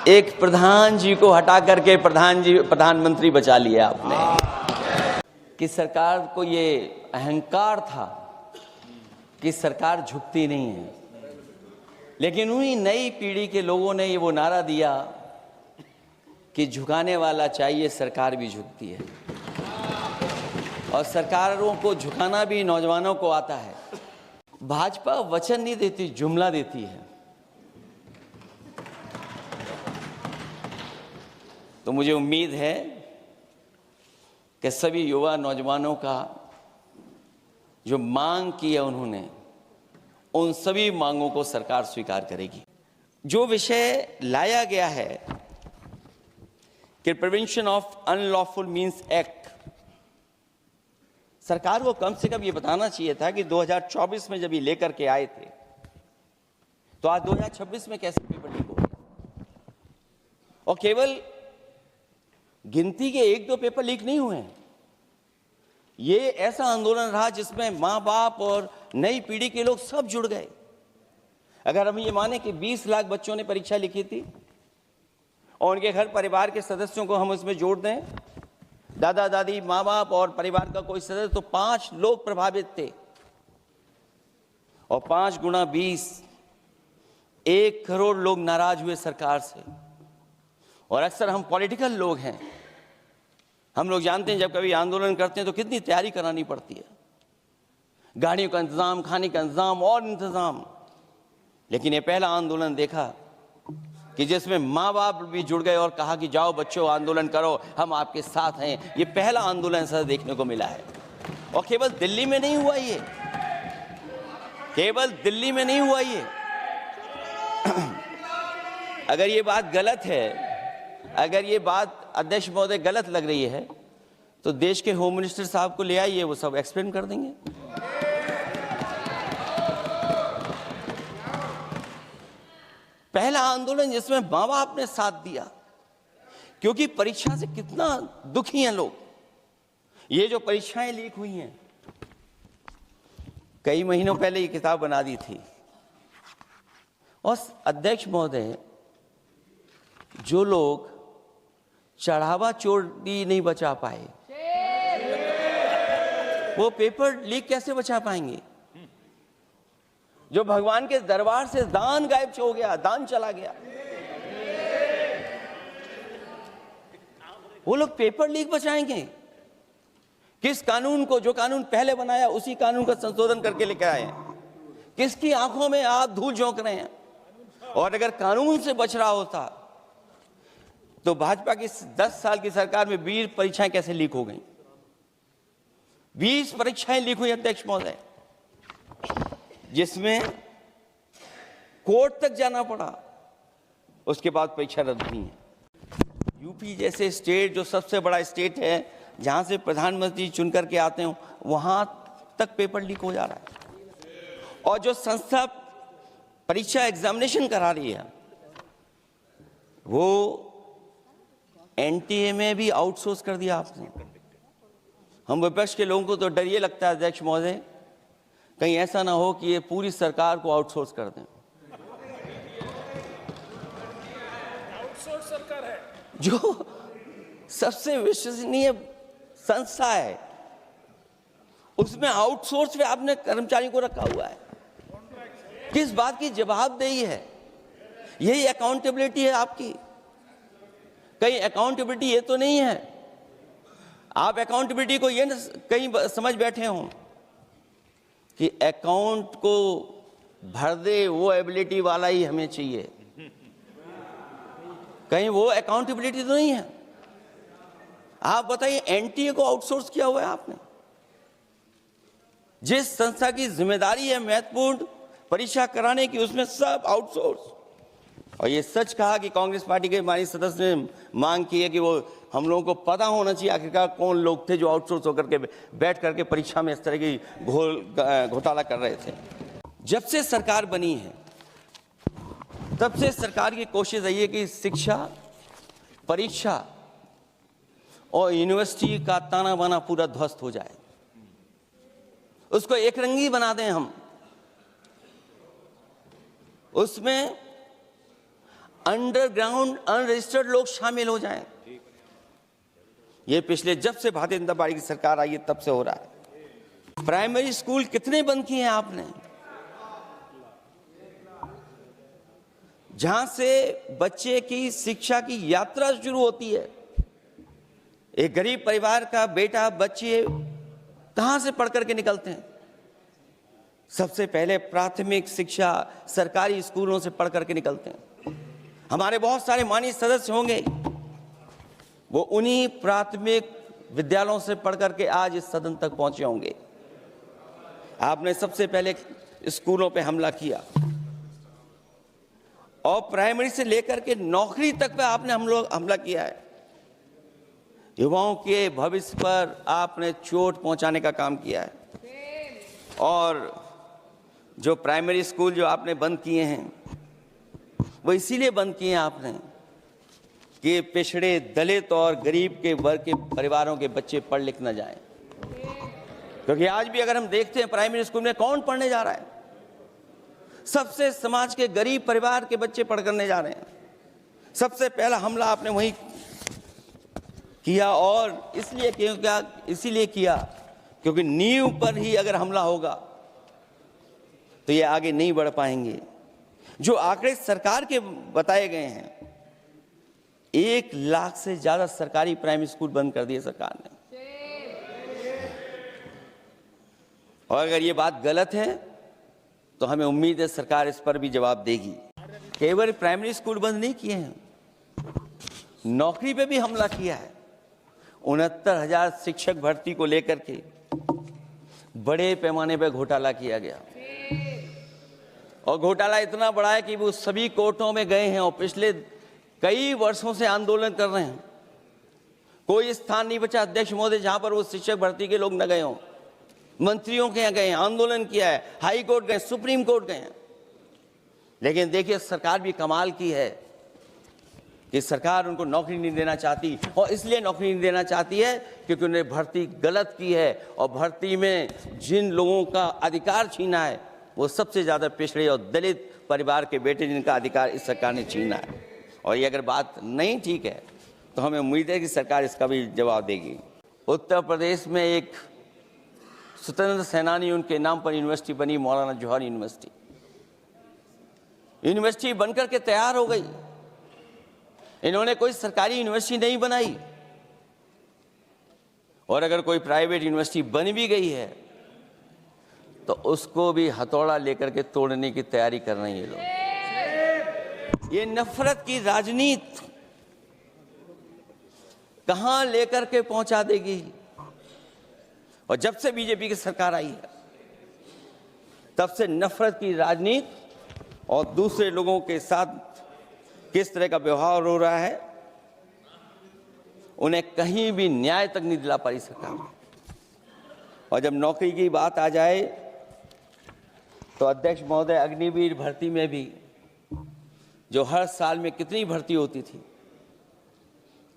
एक प्रधान जी को हटा करके प्रधानमंत्री बचा लिया आपने। कि सरकार को ये अहंकार था कि सरकार झुकती नहीं है, लेकिन उन्हीं नई पीढ़ी के लोगों ने ये वो नारा दिया कि झुकाने वाला चाहिए, सरकार भी झुकती है। और सरकारों को झुकाना भी नौजवानों को आता है। भाजपा वचन नहीं देती, जुमला देती है। तो मुझे उम्मीद है कि सभी युवा नौजवानों का जो मांग की है उन्होंने, उन सभी मांगों को सरकार स्वीकार करेगी। जो विषय लाया गया है कि prevention of unlawful means act, सरकार को कम से कम ये बताना चाहिए था कि 2024 में जब ये लेकर के आए थे तो आज 2026 में कैसे पेपर लीक हो गया। और केवल गिनती के 1-2 पेपर लीक नहीं हुए हैं। ये ऐसा आंदोलन रहा जिसमें मां बाप और नई पीढ़ी के लोग सब जुड़ गए। अगर हम ये माने कि 20 लाख बच्चों ने परीक्षा लिखी थी और उनके घर परिवार के सदस्यों को हम इसमें जोड़ दें, दादा दादी, माँ बाप और परिवार का कोई सदस्य, तो 5 लोग प्रभावित थे। और 5 गुणा 20, 1 करोड़ लोग नाराज हुए सरकार से। और अक्सर हम पॉलिटिकल लोग हैं, हम लोग जानते हैं जब कभी आंदोलन करते हैं तो कितनी तैयारी करानी पड़ती है, गाड़ियों का इंतजाम, खाने का इंतजाम और इंतजाम। लेकिन ये पहला आंदोलन देखा कि जिसमें माँ बाप भी जुड़ गए और कहा कि जाओ बच्चों आंदोलन करो, हम आपके साथ हैं। ये पहला आंदोलन ऐसा देखने को मिला है। और केवल दिल्ली में नहीं हुआ ये, केवल दिल्ली में नहीं हुआ ये। अगर ये बात गलत है, अगर ये बात अध्यक्ष महोदय गलत लग रही है तो देश के होम मिनिस्टर साहब को ले आइए, वो सब एक्सप्लेन कर देंगे। पहला आंदोलन जिसमें माँ बाप ने साथ दिया, क्योंकि परीक्षा से कितना दुखी हैं लोग। ये जो परीक्षाएं लीक हुई हैं, कई महीनों पहले ये किताब बना दी थी। और अध्यक्ष महोदय, जो लोग चढ़ावा चोरी नहीं बचा पाए, वो पेपर लीक कैसे बचा पाएंगे। जो भगवान के दरबार से दान गायब हो गया, दान चला गया, वो लोग पेपर लीक बचाएंगे। किस कानून को, जो कानून पहले बनाया उसी कानून का संशोधन करके लेकर आए हैं। किसकी आंखों में आप धूल झोंक रहे हैं। और अगर कानून से बच रहा होता तो भाजपा की 10 साल की सरकार में 20 परीक्षाएं कैसे लीक हो गई। 20 परीक्षाएं लीक हुई अध्यक्ष महोदय, जिसमें कोर्ट तक जाना पड़ा, उसके बाद परीक्षा रद्द हुई है। यूपी जैसे स्टेट, जो सबसे बड़ा स्टेट है, जहां से प्रधानमंत्री चुन करके आते हो, वहां तक पेपर लीक हो जा रहा है। और जो संस्था परीक्षा एग्जामिनेशन करा रही है, वो एनटीए में भी आउटसोर्स कर दिया आपने। हम विपक्ष के लोगों को तो डर ये लगता है अध्यक्ष महोदय, कहीं ऐसा ना हो कि ये पूरी सरकार को आउटसोर्स कर दें। आउटसोर्स सरकार है, जो सबसे विश्वसनीय संस्था है, उसमें आउटसोर्स पे आपने कर्मचारी को रखा हुआ है। किस बात की जवाबदेही है? यही अकाउंटेबिलिटी है आपकी? कहीं अकाउंटेबिलिटी ये तो नहीं है, आप अकाउंटेबिलिटी को ये कहीं समझ बैठे हों कि अकाउंट को भर दे वो एबिलिटी वाला ही हमें चाहिए। कहीं वो अकाउंटेबिलिटी तो नहीं है। आप बताइए, एनटीए को आउटसोर्स किया हुआ है आपने। जिस संस्था की जिम्मेदारी है महत्वपूर्ण परीक्षा कराने की, उसमें सब आउटसोर्स। और ये सच कहा कि कांग्रेस पार्टी के हमारे सदस्य ने मांग की है कि वो हम लोगों को पता होना चाहिए आखिरकार कौन लोग थे जो आउटसोर्स होकर के बैठ करके परीक्षा में इस तरह की घोटाला कर रहे थे। जब से सरकार बनी है तब से सरकार की कोशिश रही है कि शिक्षा, परीक्षा और यूनिवर्सिटी का ताना बाना पूरा ध्वस्त हो जाए, उसको एक रंगी बना दें हम। उसमें अंडरग्राउंड अनरजिस्टर्ड लोग शामिल हो जाएं। ये पिछले जब से भारतीय जनता पार्टी की सरकार आई है तब से हो रहा है। प्राइमरी स्कूल कितने बंद किए हैं आपने, जहां से बच्चे की शिक्षा की यात्रा शुरू होती है। एक गरीब परिवार का बेटा बच्चे कहां से पढ़ करके निकलते हैं? सबसे पहले प्राथमिक शिक्षा सरकारी स्कूलों से पढ़ करके निकलते हैं। हमारे बहुत सारे माननीय सदस्य होंगे, वो उन्हीं प्राथमिक विद्यालयों से पढ़ करके आज इस सदन तक पहुंचे होंगे। आपने सबसे पहले स्कूलों पे हमला किया और प्राइमरी से लेकर के नौकरी तक पे आपने हमला किया है। युवाओं के भविष्य पर आपने चोट पहुंचाने का काम किया है। और जो प्राइमरी स्कूल जो आपने बंद किए हैं, वो इसीलिए बंद किए हैं आपने कि पिछड़े, दलित और गरीब के वर्ग के परिवारों के बच्चे पढ़ लिख न जाएं। क्योंकि आज भी अगर हम देखते हैं प्राइमरी स्कूल में कौन पढ़ने जा रहा है? सबसे समाज के गरीब परिवार के बच्चे पढ़ करने जा रहे हैं। सबसे पहला हमला आपने वही किया, और इसीलिए किया क्योंकि नींव पर ही अगर हमला होगा तो ये आगे नहीं बढ़ पाएंगे। जो आंकड़े सरकार के बताए गए हैं, 1 लाख से ज्यादा सरकारी प्राइमरी स्कूल बंद कर दिए सरकार ने। और अगर ये बात गलत है तो हमें उम्मीद है सरकार इस पर भी जवाब देगी। केवल प्राइमरी स्कूल बंद नहीं किए हैं, नौकरी पे भी हमला किया है। 69,000 शिक्षक भर्ती को लेकर के बड़े पैमाने पर घोटाला किया गया, और घोटाला इतना बड़ा है कि वो सभी कोर्टों में गए हैं और पिछले कई वर्षों से आंदोलन कर रहे हैं। कोई स्थान नहीं बचा अध्यक्ष महोदय जहां पर वो शिक्षक भर्ती के लोग न गए हों। मंत्रियों के यहाँ गए हैं, आंदोलन किया है, हाई कोर्ट गए, सुप्रीम कोर्ट गए हैं। लेकिन देखिए सरकार भी कमाल की है कि सरकार उनको नौकरी नहीं देना चाहती, और इसलिए नौकरी नहीं देना चाहती है क्योंकि उन्होंने भर्ती गलत की है, और भर्ती में जिन लोगों का अधिकार छीना है वो सबसे ज्यादा पिछड़े और दलित परिवार के बेटे, जिनका अधिकार इस सरकार ने छीना है। और ये अगर बात नहीं ठीक है तो हमें उम्मीद है कि सरकार इसका भी जवाब देगी। उत्तर प्रदेश में एक स्वतंत्र सेनानी, उनके नाम पर यूनिवर्सिटी बनी, मौलाना जौहर यूनिवर्सिटी। यूनिवर्सिटी बनकर के तैयार हो गई। इन्होंने कोई सरकारी यूनिवर्सिटी नहीं बनाई, और अगर कोई प्राइवेट यूनिवर्सिटी बन भी गई है तो उसको भी हथौड़ा लेकर के तोड़ने की तैयारी कर रहे हैं ये लोग। ये नफरत की राजनीति कहां लेकर के पहुंचा देगी? और जब से बीजेपी की सरकार आई है तब से नफरत की राजनीति और दूसरे लोगों के साथ किस तरह का व्यवहार हो रहा है, उन्हें कहीं भी न्याय तक नहीं दिला पाई सरकार। और जब नौकरी की बात आ जाए तो अध्यक्ष महोदय, अग्निवीर भर्ती में भी जो हर साल में कितनी भर्ती होती थी,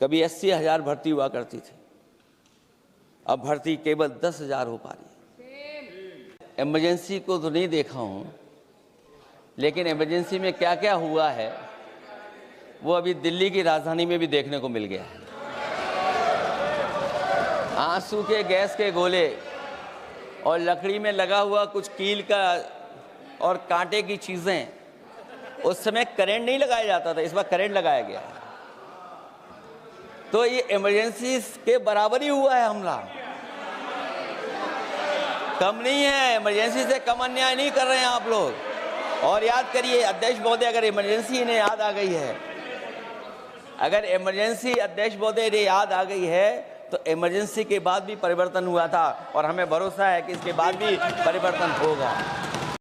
कभी 80,000 भर्ती हुआ करती थी, अब भर्ती केवल 10,000 हो पा रही है। इमरजेंसी को तो नहीं देखा हूं, लेकिन इमरजेंसी में क्या क्या हुआ है वो अभी दिल्ली की राजधानी में भी देखने को मिल गया है। आंसू के गैस के गोले और लकड़ी में लगा हुआ कुछ कील का और कांटे की चीजें, उस समय करंट नहीं लगाया जाता था, इस बार करंट लगाया गया। तो ये इमरजेंसी के बराबर ही हुआ है हमला, कम नहीं है। इमरजेंसी से कम अन्याय नहीं कर रहे हैं आप लोग। और याद करिए अध्यक्ष महोदय, अगर इमरजेंसी इन्हें याद आ गई है, अगर इमरजेंसी अध्यक्ष महोदय ने याद आ गई है तो इमरजेंसी के बाद भी परिवर्तन हुआ था, और हमें भरोसा है कि इसके बाद भी परिवर्तन होगा।